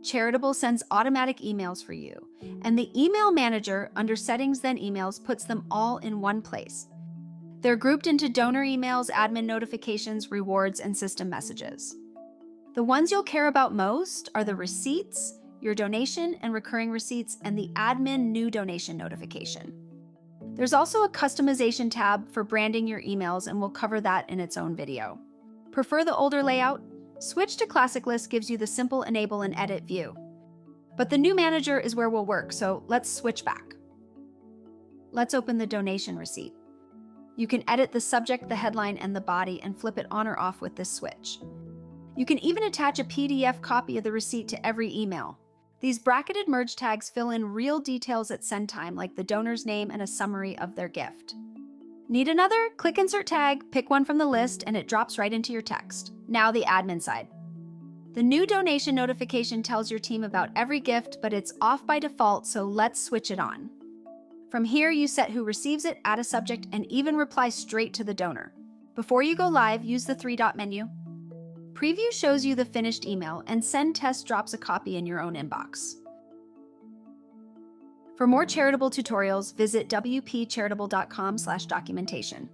Charitable sends automatic emails for you, and the email manager under Settings Then Emails puts them all in one place. They're grouped into donor emails, admin notifications, rewards, and system messages. The ones you'll care about most are the receipts, your donation and recurring receipts, and the admin new donation notification. There's also a customization tab for branding your emails, and we'll cover that in its own video. Prefer the older layout? Switch to Classic List gives you the simple enable and edit view. But the new manager is where we'll work, so let's switch back. Let's open the donation receipt. You can edit the subject, the headline, and the body and flip it on or off with this switch. You can even attach a PDF copy of the receipt to every email. These bracketed merge tags fill in real details at send time, like the donor's name and a summary of their gift. Need another? Click Insert Tag, pick one from the list, and it drops right into your text. Now the admin side. The new donation notification tells your team about every gift, but it's off by default, so let's switch it on. From here, you set who receives it, add a subject, and even reply straight to the donor. Before you go live, use the three-dot menu. Preview shows you the finished email, and Send Test drops a copy in your own inbox. For more Charitable tutorials, visit wpcharitable.com/documentation.